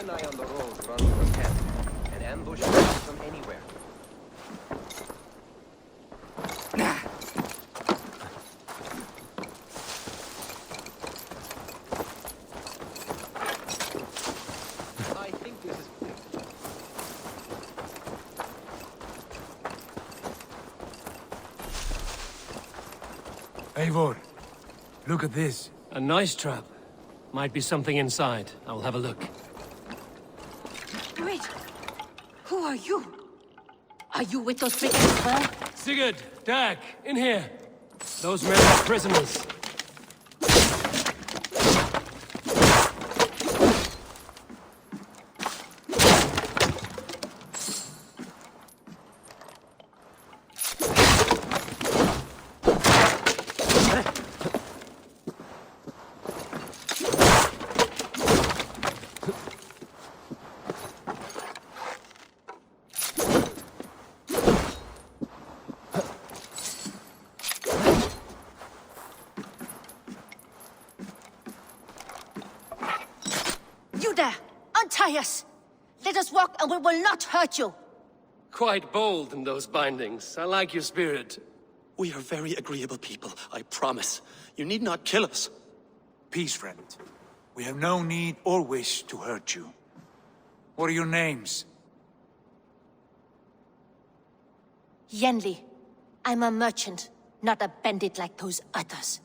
an eye on the road run to the camp. An ambush can come from anywhere. I think this is... Eivor, look at this. A nice trap. Might be something inside. I'll have a look. Wait! Who are you? Are you with those brigands as well? Sigurd! Dag! In here! Those men are prisoners. You there! Untie us! Let us walk and we will not hurt you! Quite bold in those bindings. I like your spirit. We are very agreeable people, I promise. You need not kill us. Peace, friend. We have no need or wish to hurt you. What are your names? Yenli. I'm a merchant, not a bandit like those others.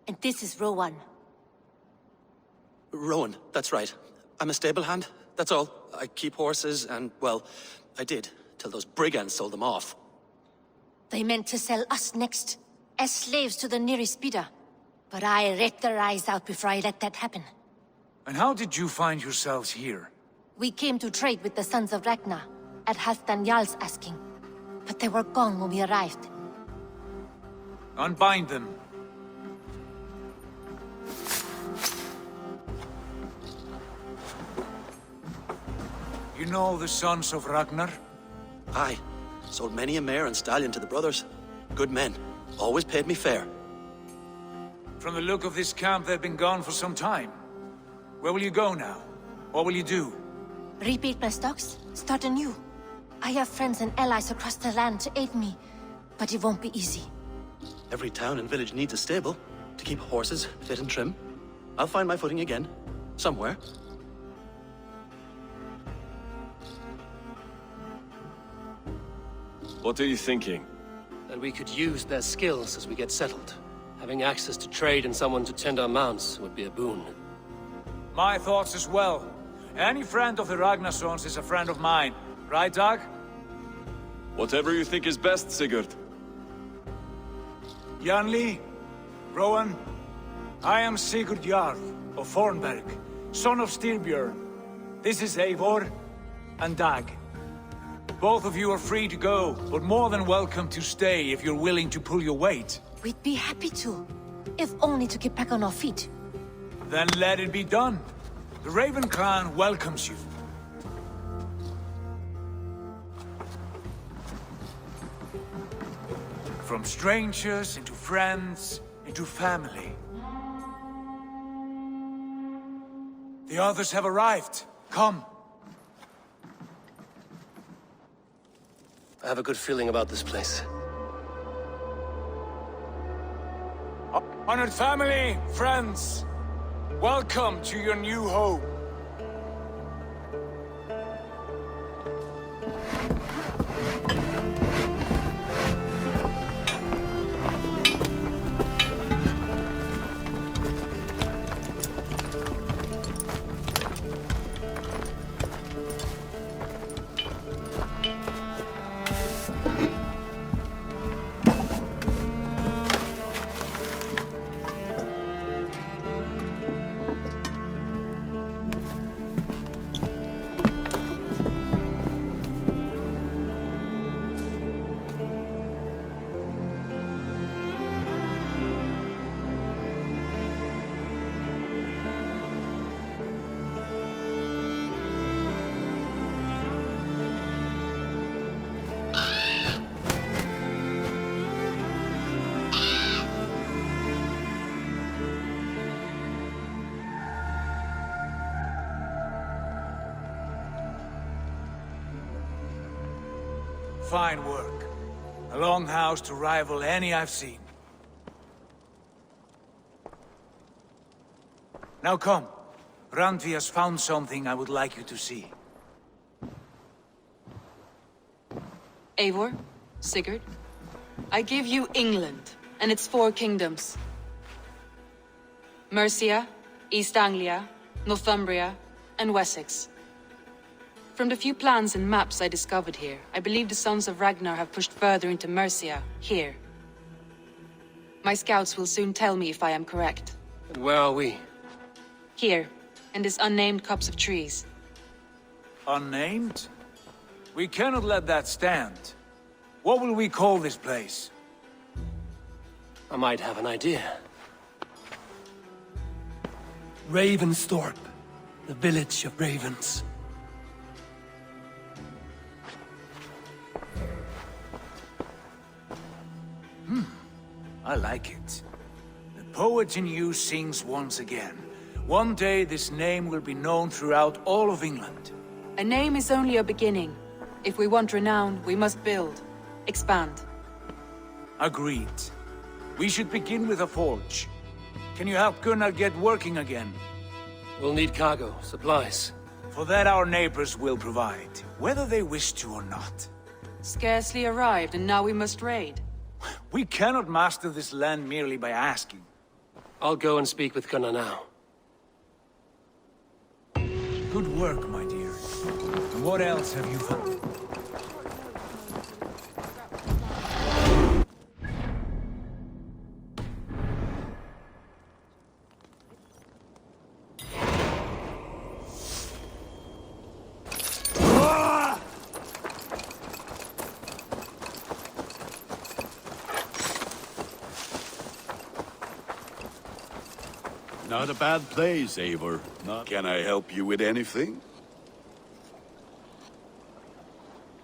And this is Rowan. Rowan, that's right. I'm a stable hand, that's all. I keep horses and, well, I did, till those brigands sold them off. They meant to sell us next, as slaves to the nearest bidder. But I ripped their eyes out before I let that happen. And how did you find yourselves here? We came to trade with the Sons of Ragnar, at Halfdan Jarl's asking. But they were gone when we arrived. Unbind them. You know the Sons of Ragnar? Aye, sold many a mare and stallion to the brothers. Good men, always paid me fair. From the look of this camp, they've been gone for some time. Where will you go now? What will you do? Repeat my stocks, start anew. I have friends and allies across the land to aid me, but it won't be easy. Every town and village needs a stable to keep horses fit and trim. I'll find my footing again, somewhere. What are you thinking? That we could use their skills as we get settled. Having access to trade and someone to tend our mounts would be a boon. My thoughts as well. Any friend of the Ragnarsons is a friend of mine. Right, Dag? Whatever you think is best, Sigurd. Janli, Rowan, I am Sigurd Jarl of Fornberg, son of Styrbjörn. This is Eivor and Dag. Both of you are free to go, but more than welcome to stay if you're willing to pull your weight. We'd be happy to, if only to get back on our feet. Then let it be done. The Raven clan welcomes you. From strangers into friends, into family. The others have arrived. Come. I have a good feeling about this place. Honored family, friends, welcome to your new home. fine work. A longhouse to rival any I've seen. Now come. Randvi has found something I would like you to see. Eivor, Sigurd, I give you England and its 4 kingdoms. Mercia, East Anglia, Northumbria, and Wessex. From the few plans and maps I discovered here, I believe the Sons of Ragnar have pushed further into Mercia, here. My scouts will soon tell me if I am correct. And where are we? Here, in this unnamed copse of trees. Unnamed? We cannot let that stand. What will we call this place? I might have an idea. Ravensthorpe, the village of ravens. I like it. The poet in you sings once again. One day this name will be known throughout all of England. A name is only a beginning. If we want renown, we must build, expand. Agreed. We should begin with a forge. Can you help Gunnar get working again? We'll need cargo, supplies. For that our neighbors will provide, whether they wish to or not. Scarcely arrived, and now we must raid. We cannot master this land merely by asking. I'll go and speak with Gunnar now. Good work, my dear. And what else have you found? Not a bad place, Eivor. Can I help you with anything?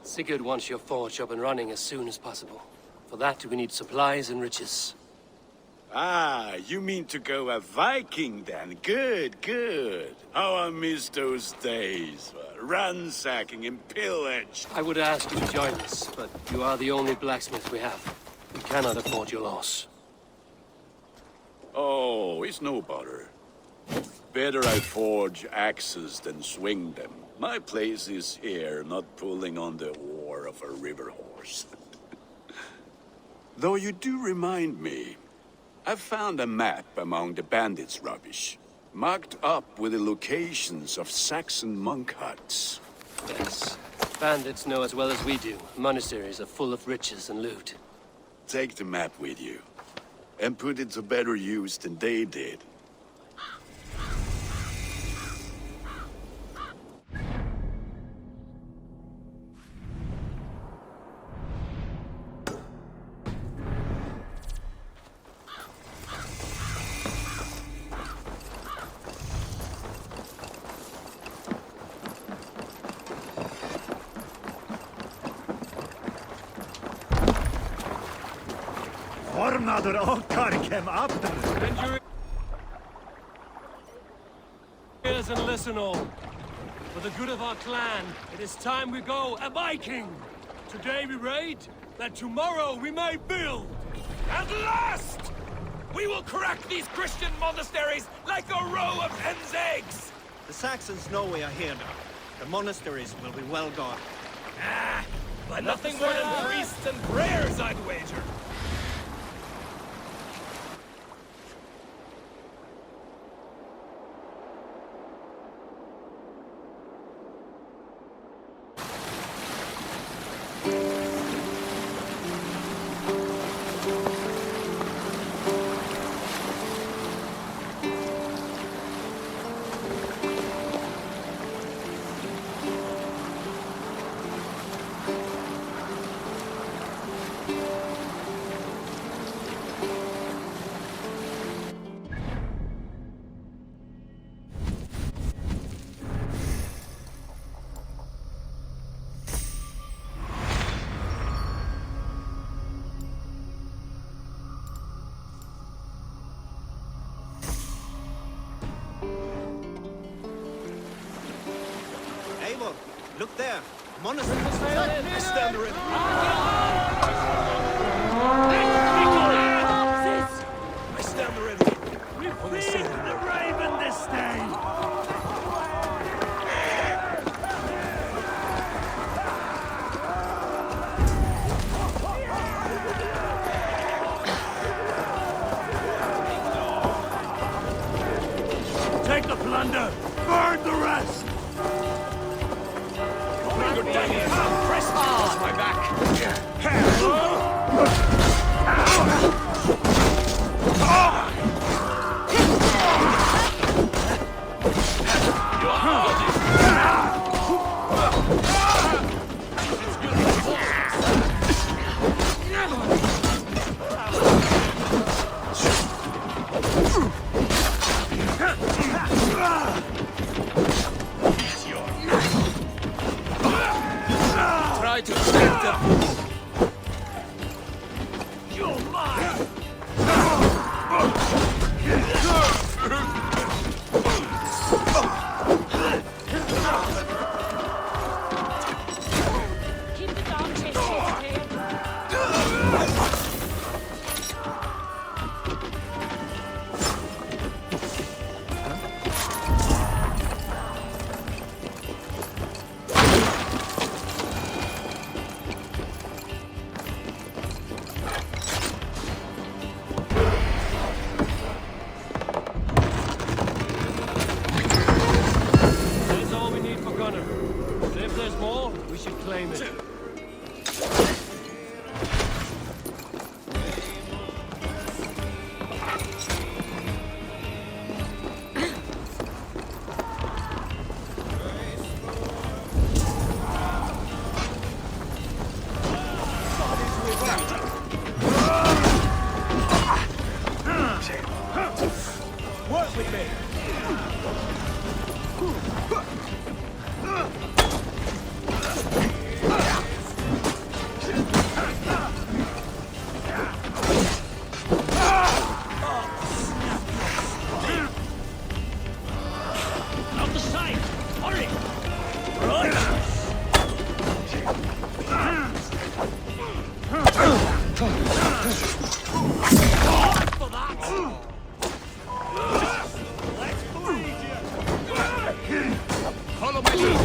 Sigurd wants your forge up and running as soon as possible. For that, we need supplies and riches. Ah, you mean to go a Viking then? Good, good. How I miss those days. Ransacking and pillage. I would ask you to join us, but you are the only blacksmith we have. We cannot afford your loss. Oh, it's no bother. Better I forge axes than swing them. My place is here, not pulling on the oar of a river horse. Though you do remind me, I found a map among the bandits' rubbish, marked up with the locations of Saxon monk huts. Yes. Bandits know as well as we do. Monasteries are full of riches and loot. Take the map with you, and put it to better use than they did. Ears and listen all. For the good of our clan, it is time we go a Viking. Today we raid, that tomorrow we may build. At last! We will crack these Christian monasteries like a row of hen's eggs! The Saxons know we are here now. The monasteries will be well guarded. Ah, but nothing more than priests and prayers, I'd wager. Eivor, look there. Monastery. I stand ready. I stand ready. We feed the raven this day! Take the plunder! Burn the rest! Good day. Press across my back. Try to take the... You're mine! Keep the dog chasing, okay? That's all we need for Gunner. If there's more, we should claim it. Work with me. Out the sight! Hurry! Follow my lead.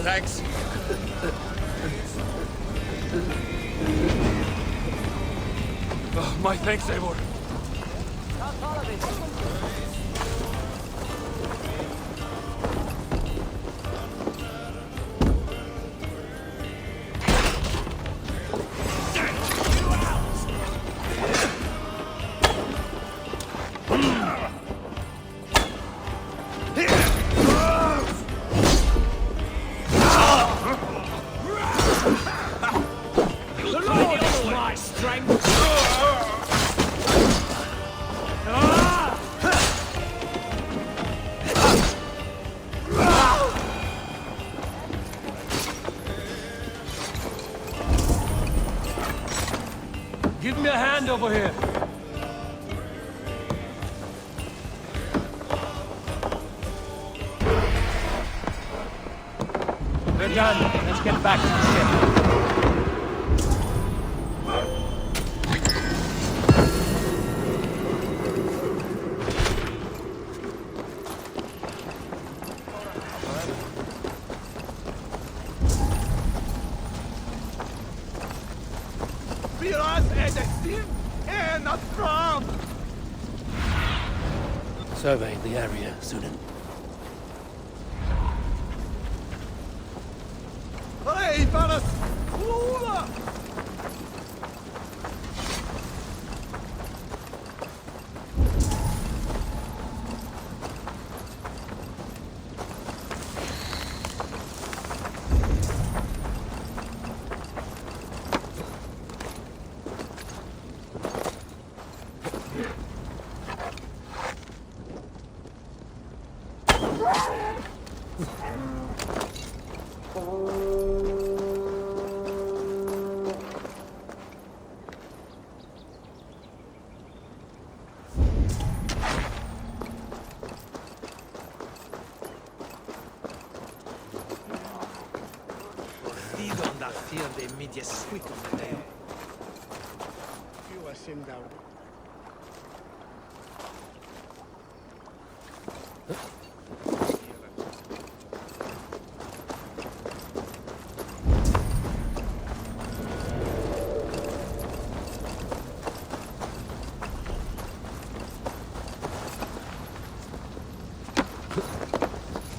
Thanks. Oh, my thanks, Eivor. My strength! Give me a hand over here. We're done. Let's get back to the ship. Survey the area, Sunan. Hey, Varas!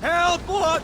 Help! What?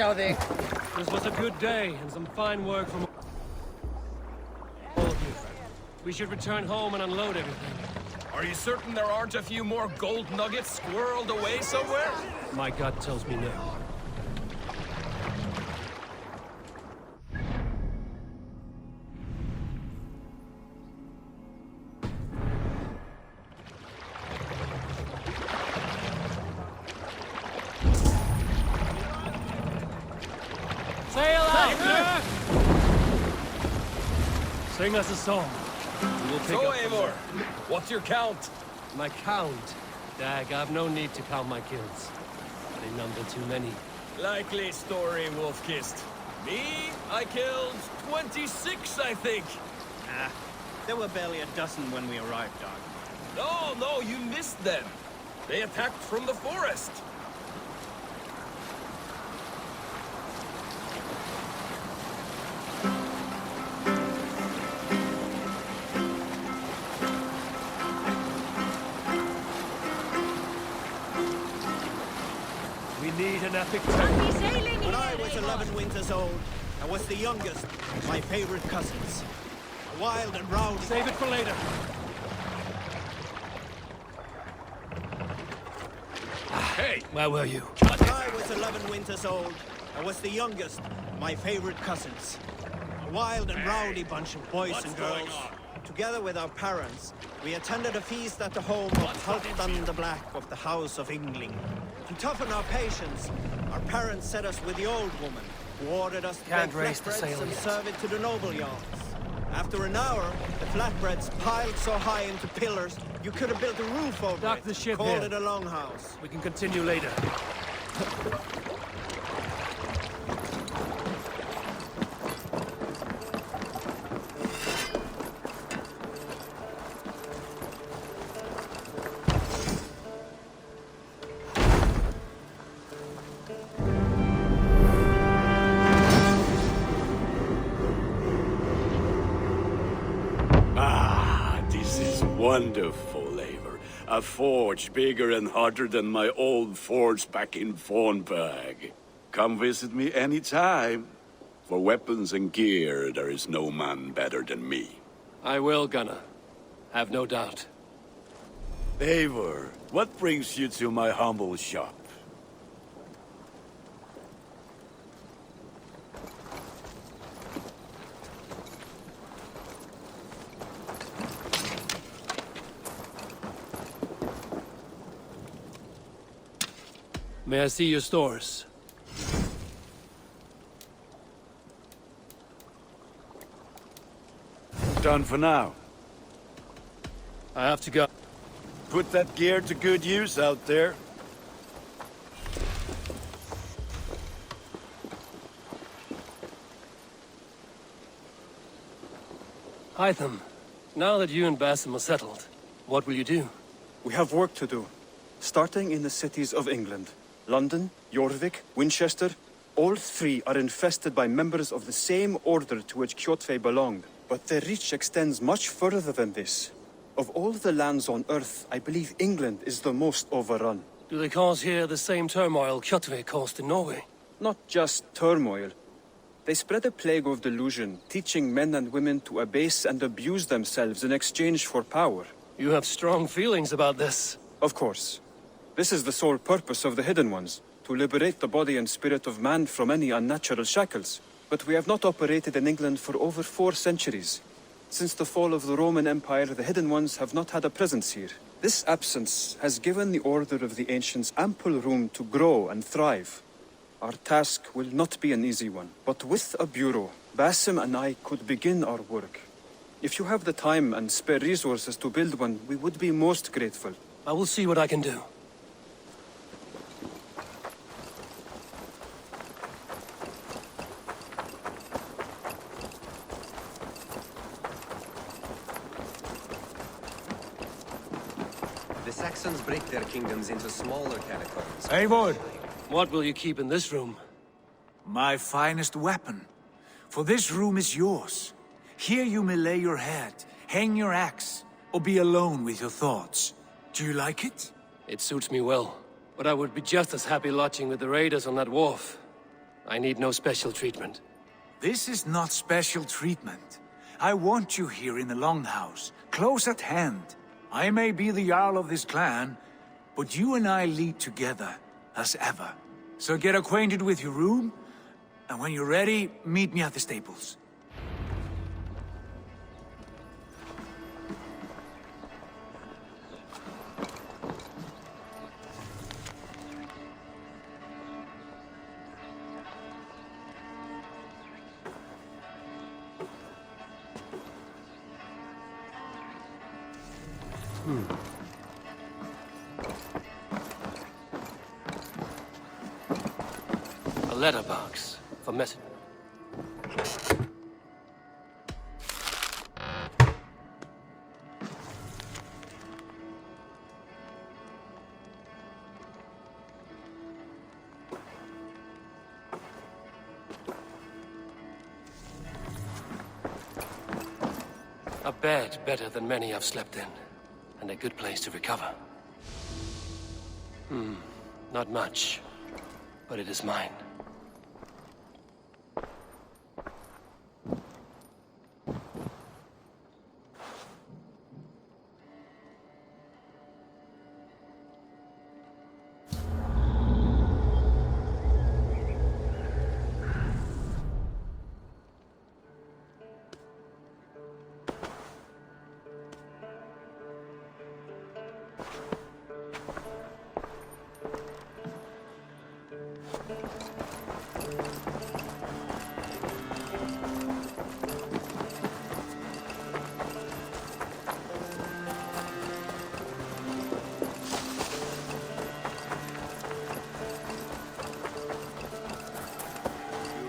This was a good day, and some fine work from all of you. We should return home and unload everything. Are you certain there aren't a few more gold nuggets squirreled away somewhere? My gut tells me no. Sail out! Sing us a song. We will pick So, up from Eivor, there. what's your count? My count? Dag, I've no need to count my kills. They number too many. Likely story, Wolfkist. Me, I killed 26, I think. Ah, there were barely a dozen when we arrived, Dog. No, you missed them. They attacked from the forest. We need an epic tale. When I was 11 winters old, I was the youngest of my favorite cousins. Wild and rowdy. Save it for later. Hey, Where were you? When I was 11 winters old, I was the youngest of my favorite cousins. A wild and rowdy bunch of boys and girls. Together with our parents, we attended a feast at the home of Halfdan the Black of the House of Yngling. To toughen our patience, our parents set us with the old woman, who ordered us to Can't bake raise the flatbreads sail and yet. serve it to the noble yards. After an hour, the flatbreads piled so high into pillars, you could have built a roof over Dock it. the ship Called here. it a longhouse. We can continue later. Wonderful, Eivor. A forge bigger and hotter than my old forge back in Fornberg. Come visit me anytime. For weapons and gear, there is no man better than me. I will, Gunnar. Have no doubt. Eivor, what brings you to my humble shop? May I see your stores? Done for now. I have to go. Put that gear to good use out there. Hytham, now that you and Basim are settled, what will you do? We have work to do, starting in the cities of England. London, Jorvik, Winchester, all three are infested by members of the same order to which Kjotve belonged. But their reach extends much further than this. Of all the lands on Earth, I believe England is the most overrun. Do they cause here the same turmoil Kjotve caused in Norway? Not just turmoil. They spread a plague of delusion, teaching men and women to abase and abuse themselves in exchange for power. You have strong feelings about this. Of course. This is the sole purpose of the Hidden Ones, to liberate the body and spirit of man from any unnatural shackles. But we have not operated in England for over 4 centuries. Since the fall of the Roman Empire, the Hidden Ones have not had a presence here. This absence has given the Order of the Ancients ample room to grow and thrive. Our task will not be an easy one, but with a bureau, Basim and I could begin our work. If you have the time and spare resources to build one, we would be most grateful. I will see what I can do. The Saxons break their kingdoms into smaller catacombs. Eivor, What will you keep in this room? my finest weapon. For this room is yours. Here you may lay your head, hang your axe, or be alone with your thoughts. Do you like it? It suits me well, but I would be just as happy lodging with the raiders on that wharf. I need no special treatment. This is not special treatment. I want you here in the Longhouse, close at hand. I may be the Jarl of this clan, but you and I lead together, as ever. So get acquainted with your room, and when you're ready, meet me at the stables. A letterbox for message. A bed better than many I've slept in, and a good place to recover. Not much, but it is mine.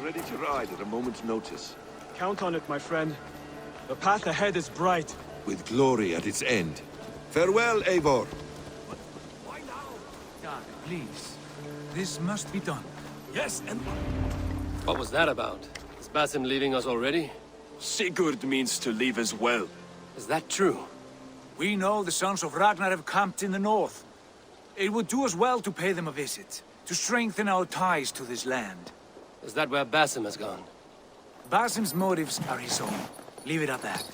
Ready to ride at a moment's notice. Count on it, my friend. The path ahead is bright. With glory at its end. Farewell, Eivor. Why now? Dag, please. This must be done. Yes, and What was that about? Is Basim leaving us already? Sigurd means to leave as well. Is that true? We know the Sons of Ragnar have camped in the north. It would do us well to pay them a visit, to strengthen our ties to this land. Is that where Basim has gone? Basim's motives are his own. Leave it at that.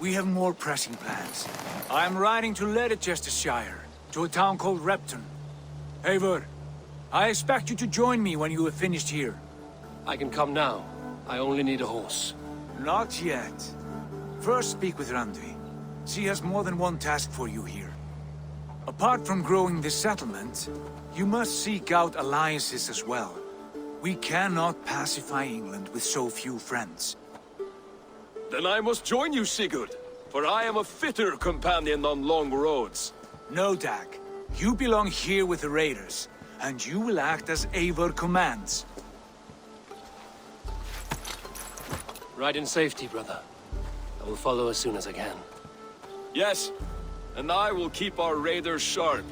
We have more pressing plans. I'm riding to Leicestershire, to a town called Repton. Eivor, I expect you to join me when you have finished here. I can come now. I only need a horse. Not yet. First speak with Randvi. She has more than one task for you here. Apart from growing this settlement, you must seek out alliances as well. We cannot pacify England with so few friends. Then I must join you, Sigurd, for I am a fitter companion on long roads. No, Dag. You belong here with the raiders, and you will act as Eivor commands. Ride in safety, brother. I will follow as soon as I can. Yes, and I will keep our raiders sharp.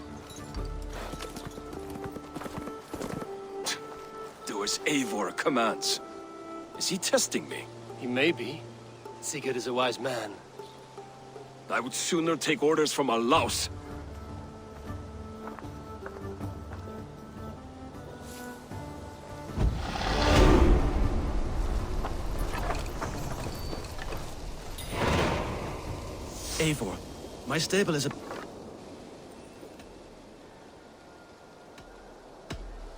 Do as Eivor commands. Is he testing me? He may be. Sigurd is a wise man. I would sooner take orders from a louse. Eivor, my stable is a...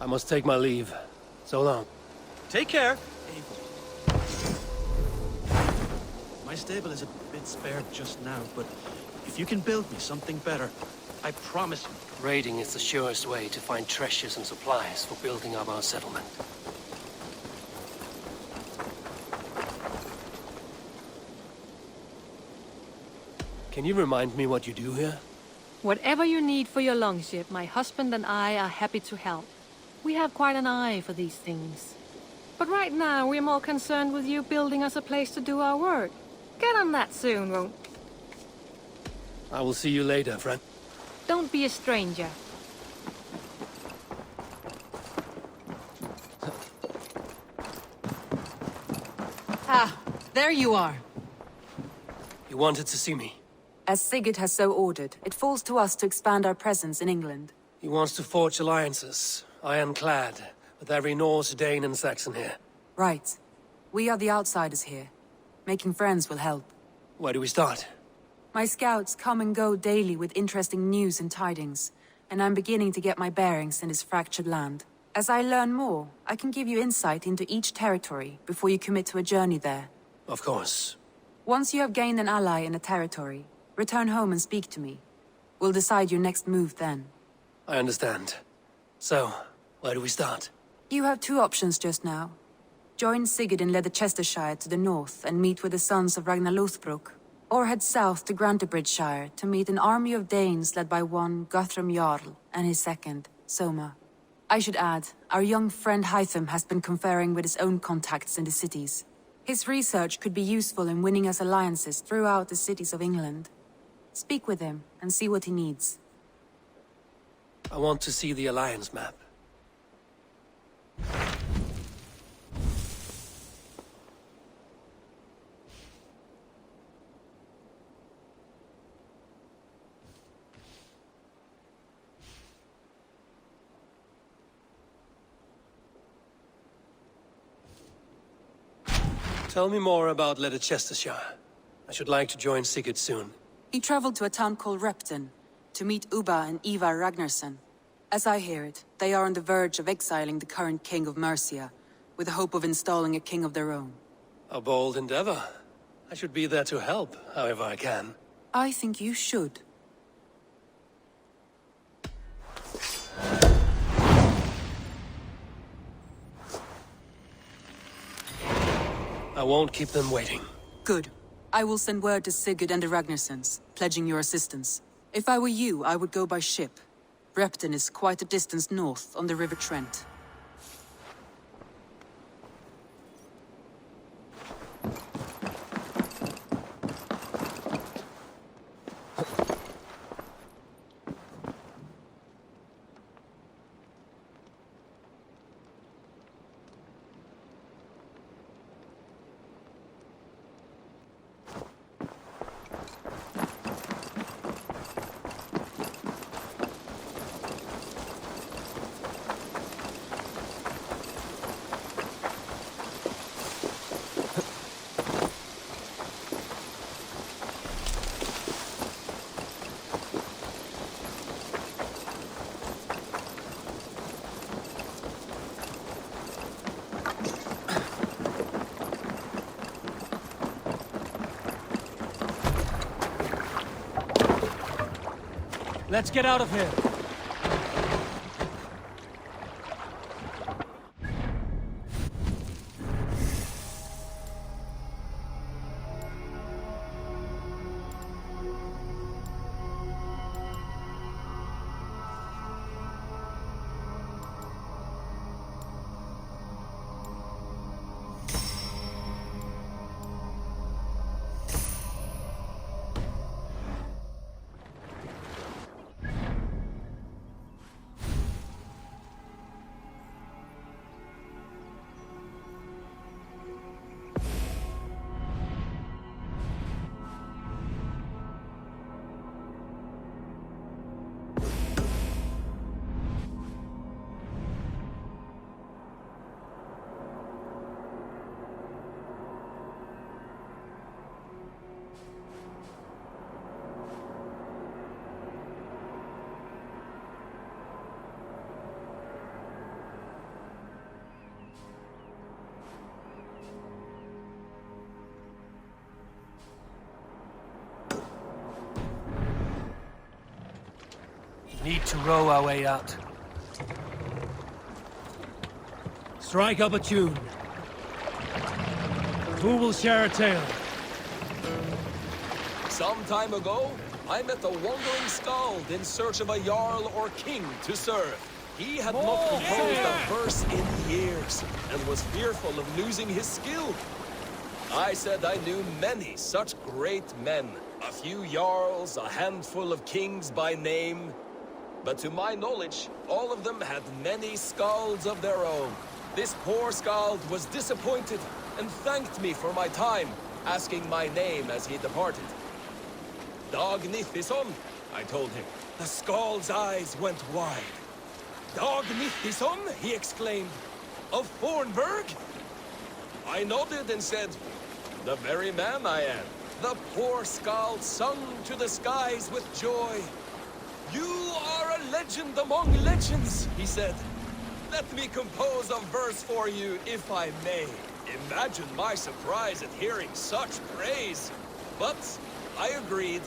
I must take my leave. So long. Take care, Eivor. My stable is a bit spared just now, but if you can build me something better, I promise you. Raiding is the surest way to find treasures and supplies for building up our settlement. Can you remind me what you do here? Whatever you need for your longship, my husband and I are happy to help. We have quite an eye for these things. But right now, we're more concerned with you building us a place to do our work. Get on that soon, won't you? I will see you later, friend. Don't be a stranger. Ah, there you are. You wanted to see me? As Sigurd has so ordered, it falls to us to expand our presence in England. He wants to forge alliances, ironclad, with every Norse, Dane and Saxon here. Right. We are the outsiders here. Making friends will help. Where do we start? My scouts come and go daily with interesting news and tidings, and I'm beginning to get my bearings in this fractured land. As I learn more, I can give you insight into each territory before you commit to a journey there. Of course. Once you have gained an ally in a territory, return home and speak to me. We'll decide your next move then. I understand. So, where do we start? You have two options just now. Join Sigurd in Leicestershire to the north and meet with the sons of Ragnar Lothbrok, or head south to Grantebridgeshire to meet an army of Danes led by one Guthrum Jarl and his second, Soma. I should add, our young friend Hytham has been conferring with his own contacts in the cities. His research could be useful in winning us alliances throughout the cities of England. Speak with him and see what he needs. I want to see the alliance map. Tell me more about Leicestershire. I should like to join Sigurd soon. He traveled to a town called Repton to meet Ubba and Ivar Ragnarsson. As I hear it, they are on the verge of exiling the current king of Mercia, with the hope of installing a king of their own. A bold endeavor. I should be there to help, however I can. I think you should. I won't keep them waiting. Good. I will send word to Sigurd and the Ragnarssons, pledging your assistance. If I were you, I would go by ship. Repton is quite a distance north on the River Trent. Let's get out of here. Need to row our way out. Strike up a tune. Who will share a tale? Some time ago, I met a wandering skald in search of a jarl or king to serve. He had not composed a verse in years, and was fearful of losing his skill. I said I knew many such great men, a few jarls, a handful of kings by name. But to my knowledge, all of them had many skalds of their own. This poor skald was disappointed and thanked me for my time, asking my name as he departed. Dag Nithison, I told him. The skald's eyes went wide. Dag Nithison, he exclaimed. Of Fornburg? I nodded and said, the very man I am. The poor skald sung to the skies with joy. You are a legend among legends, he said. Let me compose a verse for you, if I may. Imagine my surprise at hearing such praise. But I agreed.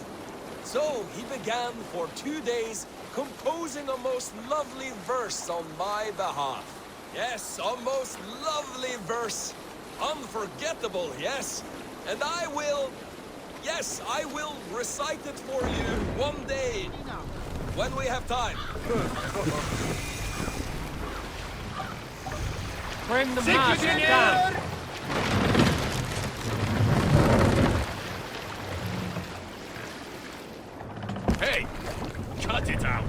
So he began for 2 days composing a most lovely verse on my behalf. Yes, a most lovely verse. Unforgettable, yes. And I will recite it for you one day. When we have time. Bring the mask down. Hey, cut it out.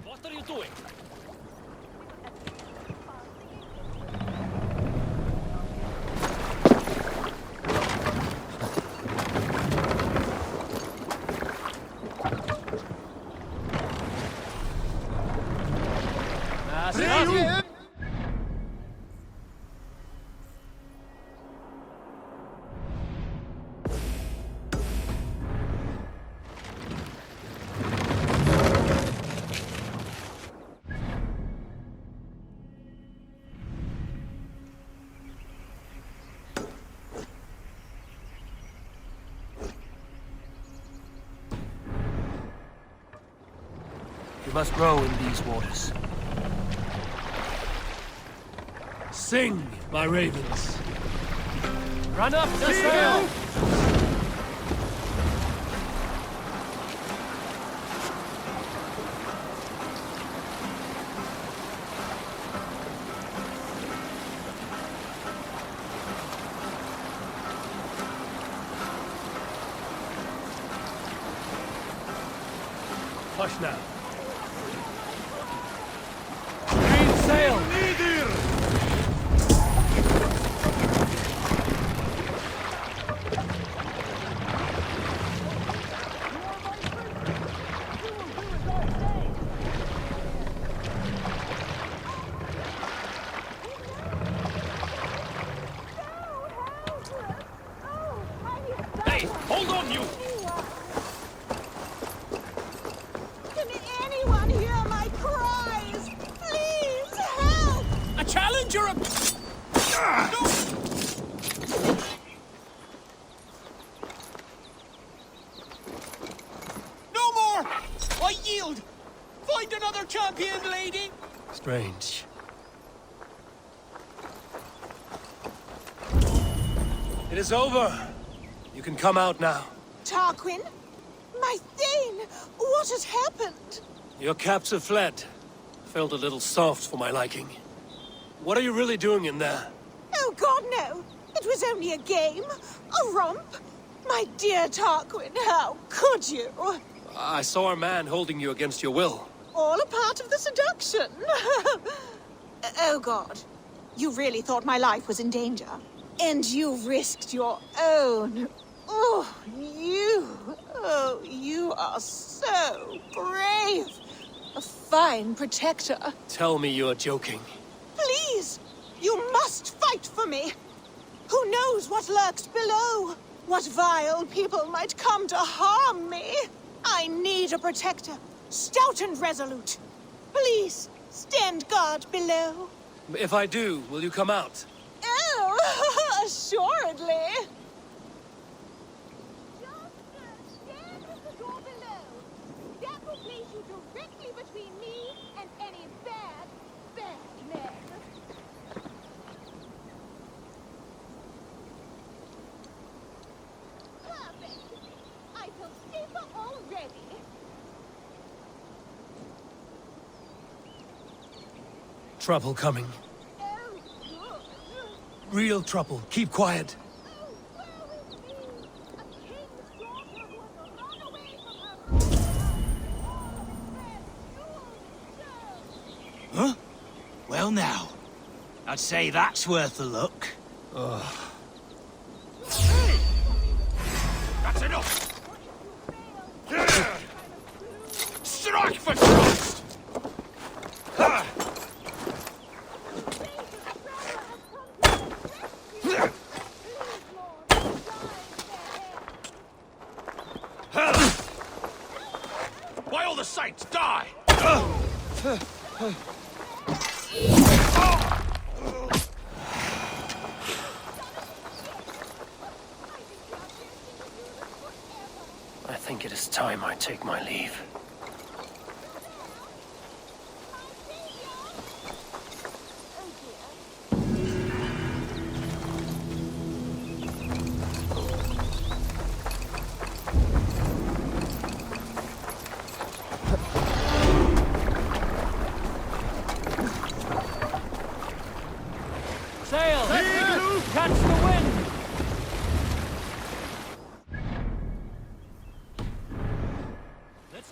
What are you doing? You must row in these waters. Sing, my ravens. Run up the sail! Hush now. Green sail! Hey, hold on, you! Can anyone hear my cries? Please help! A challenger! No more! I yield! Find another champion, lady! Strange. It is over. You can come out now. Tarquin? My Thane! What has happened? Your captive fled. Felt a little soft for my liking. What are you really doing in there? Oh God, no! It was only a game. A romp. My dear Tarquin, how could you? I saw a man holding you against your will. All a part of the seduction. Oh God. You really thought my life was in danger. And you risked your own. Oh, you are so brave. A fine protector. Tell me you are joking. Please, you must fight for me. Who knows what lurks below? What vile people might come to harm me? I need a protector, stout and resolute. Please, stand guard below. If I do, will you come out? Oh, assuredly. Stand at the door below. That will place you directly between me and any bad men. Perfect. I feel safer already. Trouble coming. Real trouble. Keep quiet. Huh? Well now, I'd say that's worth a look. That's enough! Strike for Christ! By all the saints, die! I think it is time I take my leave.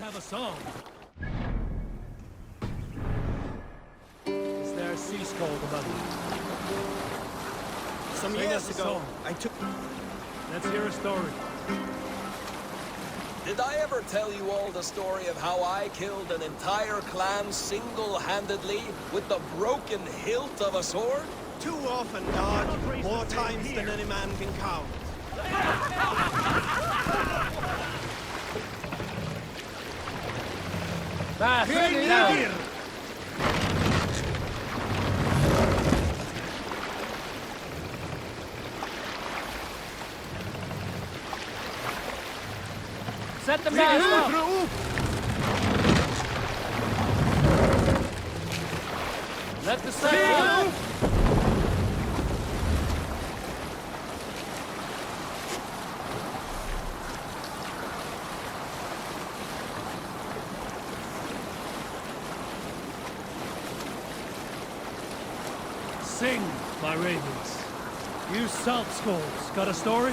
have a song. Is there a sea scroll above you? Some Sing years us a ago, song. I took... Let's hear a story. Did I ever tell you all the story of how I killed an entire clan single-handedly with the broken hilt of a sword? Too often, Dog. More times than any man can count. Down. Set them down. Let the sail. Sing, my ravens. You salt skulls, got a story?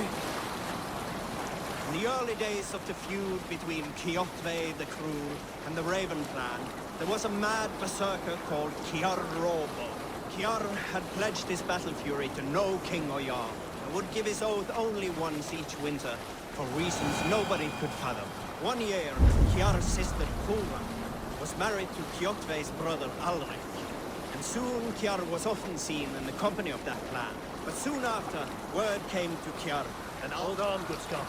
In the early days of the feud between Kjotve the Cruel and the Raven clan, there was a mad berserker called Kiar Robo. Kiar had pledged his battle fury to no king or jarl, and would give his oath only once each winter, for reasons nobody could fathom. One year, Kiar's sister Kulra was married to Kjotve's brother Alrik, and soon Kiar was often seen in the company of that clan. But soon after, word came to Kiar that Hold on, good Scott.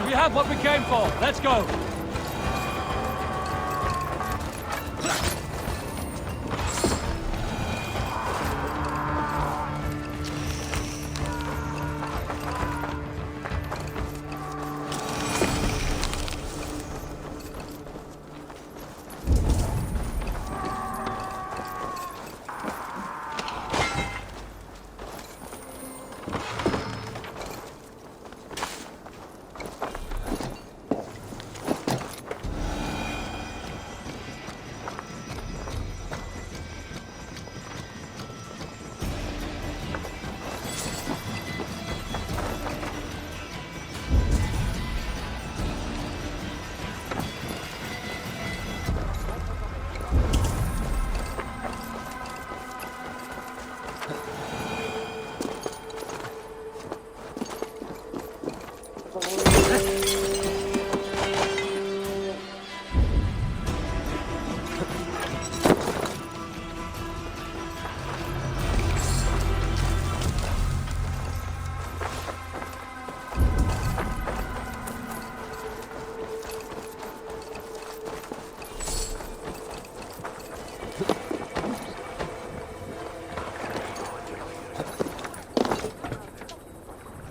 We have what we came for. Let's go.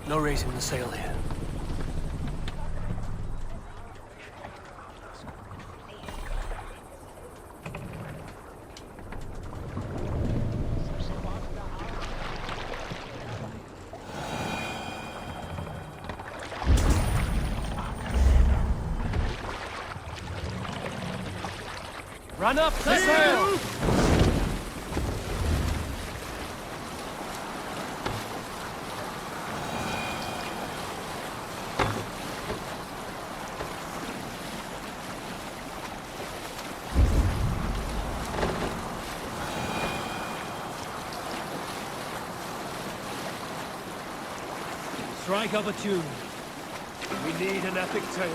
No raising the sail here. Run up the sail! Strike up a tune. We need an epic tale.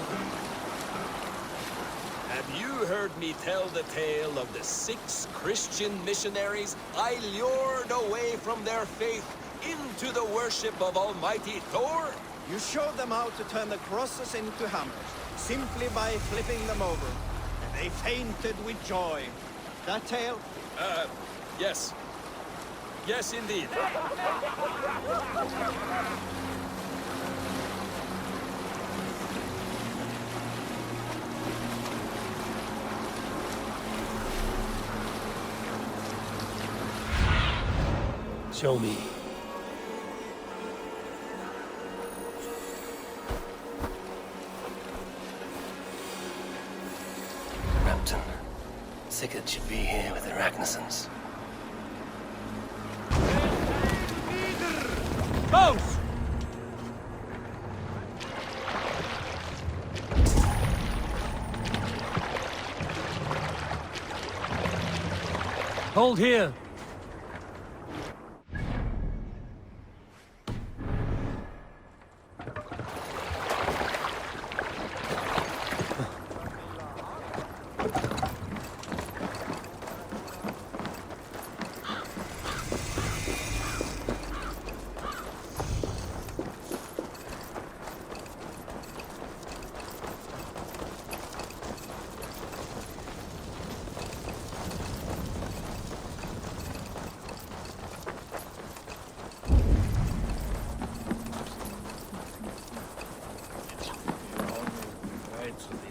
Have you heard me tell the tale of the 6 Christian missionaries I lured away from their faith into the worship of Almighty Thor? You showed them how to turn the crosses into hammers, simply by flipping them over. And they fainted with joy. That tale? Yes. Yes, indeed. Show me. Repton. Sigurd should be here with the Ragnarsons. Both! Hold here.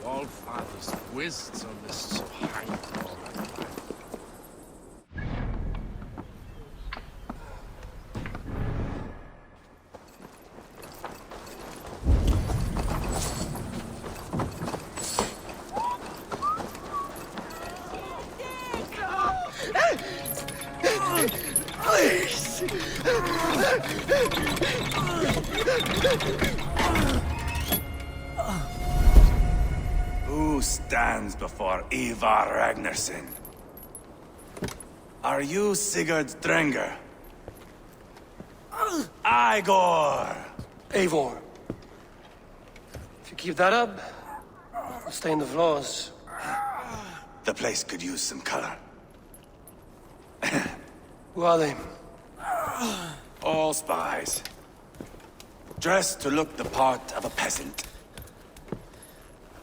The All-Father's twists on this so high. Please! Who stands before Ivar Ragnarsson? Are you Sigurd Drenger? Igor! Eivor. If you keep that up, you'll stain the floors. The place could use some color. Who are they? All spies. Dressed to look the part of a peasant.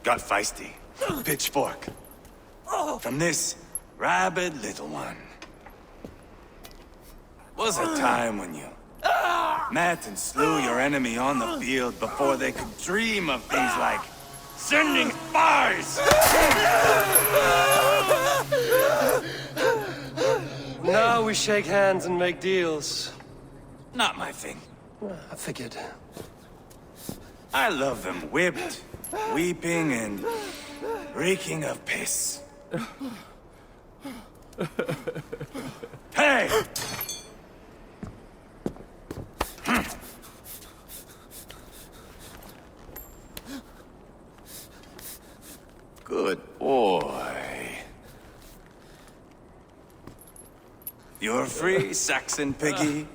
Got feisty. Pitchfork. From this rabid little one. Was a time when you met and slew your enemy on the field before they could dream of things like sending spies! Now we shake hands and make deals. Not my thing. I figured. I love them whipped, weeping, and reeking of piss. Hey! Good boy. You're free, Saxon piggy,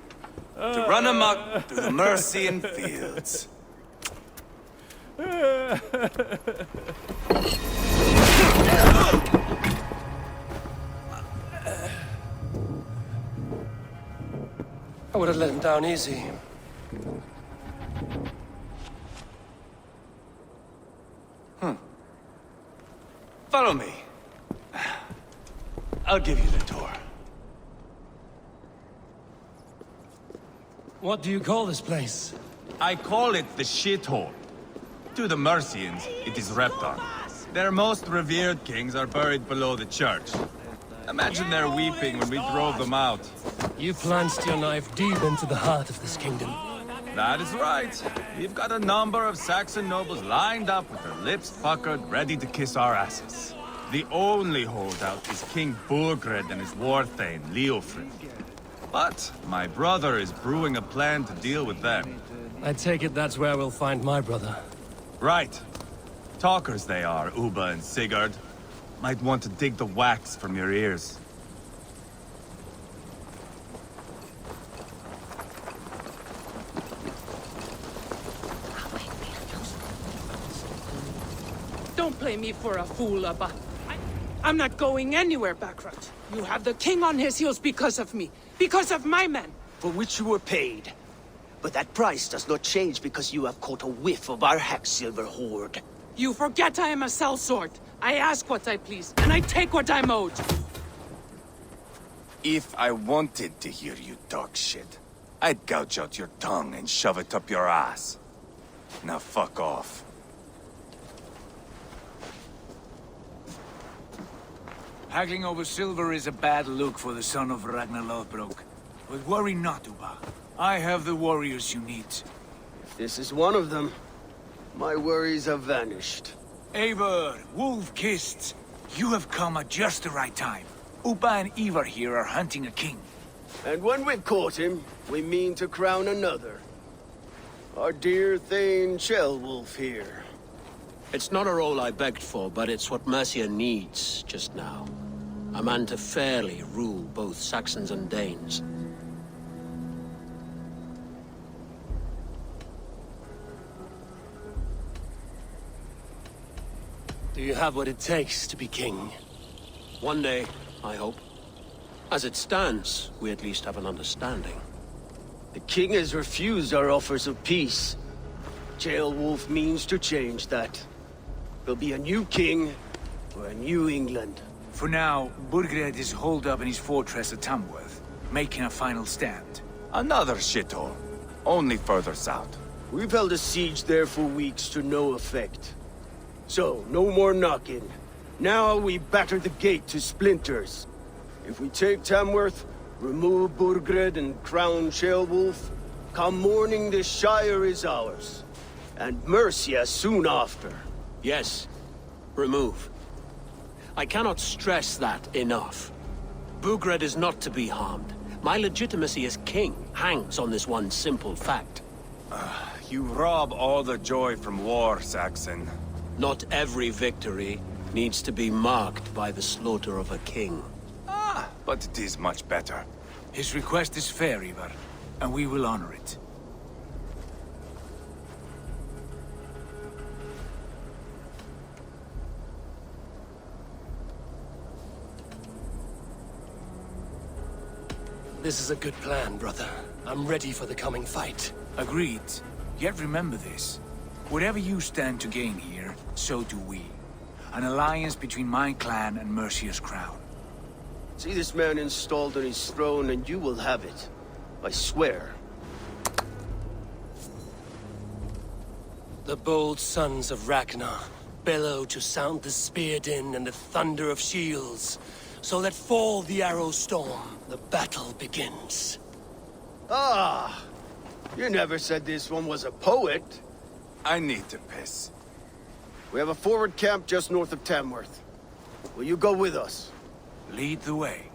to run amok through the Mercian fields. I would have let him down easy. Follow me. I'll give you the tour. What do you call this place? I call it the shithole. To the Mercians, it is Repton. Their most revered kings are buried below the church. Imagine their weeping when we drove them out. You plunged your knife deep into the heart of this kingdom. That is right. We've got a number of Saxon nobles lined up with their lips puckered, ready to kiss our asses. The only holdout is King Burgred and his warthane, Leofrid. But my brother is brewing a plan to deal with them. I take it that's where we'll find my brother. Right. Talkers they are, Uba and Sigurd. Might want to dig the wax from your ears. Don't play me for a fool, Abba. I'm not going anywhere, Backrot. You have the king on his heels because of me. Because of my men. For which you were paid. But that price does not change because you have caught a whiff of our Hacksilver hoard. You forget I am a sellsword. I ask what I please, and I take what I'm owed. If I wanted to hear you talk shit, I'd gouge out your tongue and shove it up your ass. Now fuck off. Haggling over silver is a bad look for the son of Ragnar Lothbrok. But worry not, Uba. I have the warriors you need. If this is one of them, my worries have vanished. Eivor, Wolf-Kissed, you have come at just the right time. Uba and Ivar here are hunting a king. And when we've caught him, we mean to crown another. Our dear Thane Ceolwulf here. It's not a role I begged for, but it's what Mercia needs just now. A man to fairly rule both Saxons and Danes. Do you have what it takes to be king? One day, I hope. As it stands, we at least have an understanding. The king has refused our offers of peace. Ceolwulf means to change that. There'll be a new king for a new England. For now, Burgred is holed up in his fortress at Tamworth, making a final stand. Another shithole. Only further south. We've held a siege there for weeks to no effect. So, no more knocking. Now we batter the gate to splinters. If we take Tamworth, remove Burgred and crown Ceolwulf, come morning the Shire is ours. And Mercia soon after. Yes, remove. I cannot stress that enough. Burgred is not to be harmed. My legitimacy as king hangs on this one simple fact. You rob all the joy from war, Saxon. Not every victory needs to be marked by the slaughter of a king. But it is much better. His request is fair, Ivar, and we will honor it. This is a good plan, brother. I'm ready for the coming fight. Agreed. Yet remember this. Whatever you stand to gain here, so do we. An alliance between my clan and Mercia's crown. See this man installed on his throne and you will have it. I swear. The bold sons of Ragnar bellow to sound the spear din and the thunder of shields, so that fall the arrow storm, the battle begins. Ah! You never said this one was a poet. I need to piss. We have a forward camp just north of Tamworth. Will you go with us? Lead the way.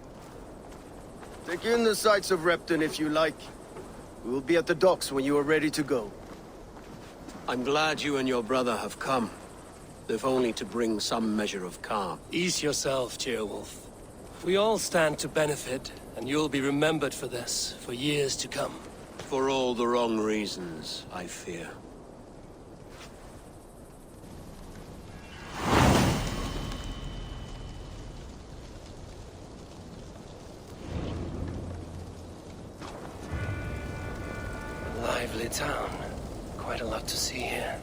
Take in the sights of Repton if you like. We will be at the docks when you are ready to go. I'm glad you and your brother have come, if only to bring some measure of calm. Ease yourself, Ceolwulf. We all stand to benefit, and you'll be remembered for this, for years to come. For all the wrong reasons, I fear. Lively town. Quite a lot to see here.